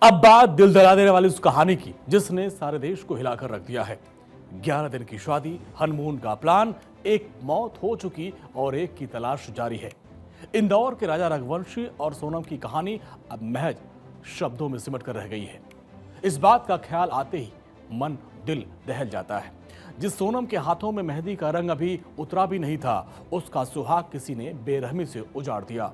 अब बात दिल दहला देने वाली उस कहानी की जिसने सारे देश को हिलाकर रख दिया है। 11 दिन की शादी, हनीमून का प्लान, एक मौत हो चुकी और एक की तलाश जारी है। इंदौर के राजा रघुवंशी और सोनम की कहानी अब महज शब्दों में सिमट कर रह गई है। इस बात का ख्याल आते ही मन दिल दहल जाता है। जिस सोनम के हाथों में मेहंदी का रंग अभी उतरा भी नहीं था, उसका सुहाग किसी ने बेरहमी से उजाड़ दिया।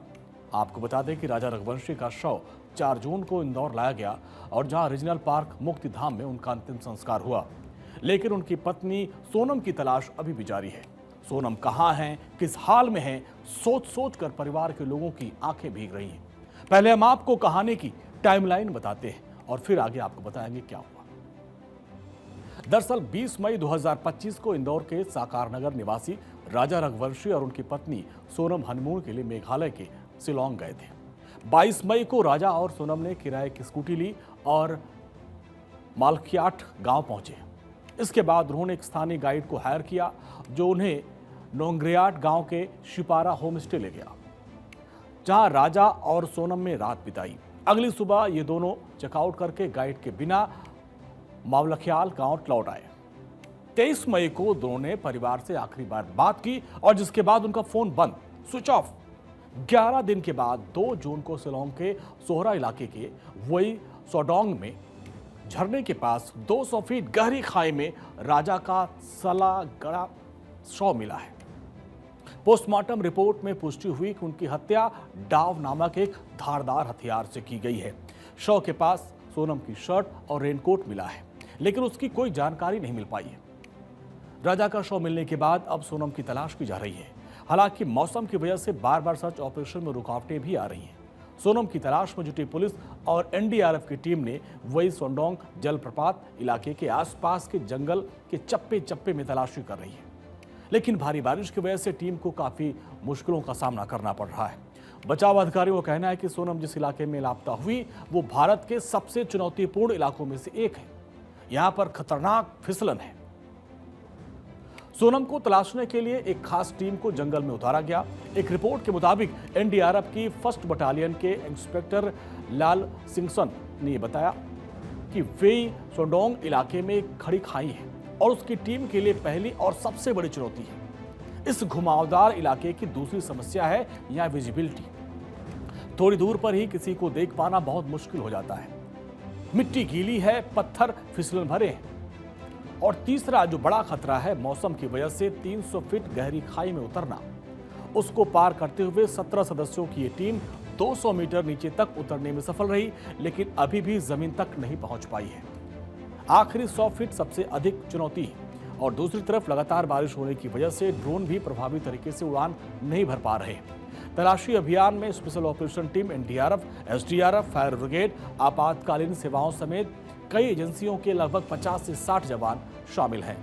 आपको बता दें कि राजा रघुवंशी का शव 4 जून को इंदौर लाया गया और जहां रीजनल पार्क मुक्ति धाम में उनका अंतिम संस्कार हुआ, लेकिन उनकी पत्नी सोनम की तलाश अभी भी जारी है। सोनम कहां हैं, किस हाल में हैं, सोच सोच कर परिवार के लोगों की आंखें भीग रही हैं। पहले हम आपको कहानी की टाइमलाइन बताते हैं और फिर आगे आपको बताएंगे क्या हुआ। दरअसल 20 मई 2025 को इंदौर के साकार नगर निवासी राजा रघुवंशी और उनकी पत्नी सोनम हनीमून के लिए मेघालय के शिलोंग गए थे। 22 मई को राजा और सोनम ने किराए की स्कूटी ली और मालखियाट गांव पहुंचे। इसके बाद उन्होंने एक स्थानीय गाइड को हायर किया जो उन्हें नोंग्रियाट गांव के शिपारा होम स्टे ले गया, जहां राजा और सोनम में रात बिताई। अगली सुबह ये दोनों चेकआउट करके गाइड के बिना मावलख्याल गांव लौट आए। 23 मई को दोनों ने परिवार से आखिरी बार बात की और जिसके बाद उनका फोन बंद, स्विच ऑफ। 11 दिन के बाद 2 जून को शिलोंग के सोहरा इलाके के वही सोडोंग में झरने के पास 200 फीट गहरी खाई में राजा का सला गड़ा शव मिला है। पोस्टमार्टम रिपोर्ट में पुष्टि हुई कि उनकी हत्या डाव नामक एक धारदार हथियार से की गई है। शव के पास सोनम की शर्ट और रेनकोट मिला है, लेकिन उसकी कोई जानकारी नहीं मिल पाई है। राजा का शव मिलने के बाद अब सोनम की तलाश की जा रही है। हालांकि मौसम की वजह से बार बार सर्च ऑपरेशन में रुकावटें भी आ रही हैं। सोनम की तलाश में जुटी पुलिस और एनडीआरएफ की टीम ने वही सोंडोंग जलप्रपात इलाके के आसपास के जंगल के चप्पे चप्पे में तलाशी कर रही है, लेकिन भारी बारिश की वजह से टीम को काफी मुश्किलों का सामना करना पड़ रहा है। बचाव अधिकारियों का कहना है कि सोनम जिस इलाके में लापता हुई वो भारत के सबसे चुनौतीपूर्ण इलाकों में से एक है। यहां पर खतरनाक फिसलन है। सोनम को तलाशने के लिए एक खास टीम को जंगल में उतारा गया। एक रिपोर्ट के मुताबिक एनडीआरएफ की 1st बटालियन के इंस्पेक्टर लाल सिंगसन ने बताया कि वे सोंडोंग इलाके में एक खड़ी खाई है और उसकी टीम के लिए पहली और सबसे बड़ी चुनौती है। इस घुमावदार इलाके की दूसरी समस्या है यहाँ विजिबिलिटी। थोड़ी दूर पर ही किसी को देख पाना बहुत मुश्किल हो जाता है। मिट्टी गीली है, पत्थर फिसलन भरे हैं। और तीसरा जो बड़ा खतरा है, मौसम की वजह से 300 फीट गहरी खाई में उतरना। उसको पार करते हुए 17 सदस्यों की ये टीम 200 मीटर नीचे तक उतरने में सफल रही, लेकिन अभी भी जमीन तक नहीं पहुंच पाई है। आखिरी 100 फीट सबसे अधिक चुनौती है और दूसरी तरफ लगातार बारिश होने की वजह से ड्रोन भी प्रभावी तरीके से उड़ान नहीं भर पा रहे। तलाशी अभियान में special operation team, NDRF, SDRF, fire brigade, आपातकालीन सेवाओं समेत कई एजेंसियों के लगभग 50 से 60 जवान शामिल हैं।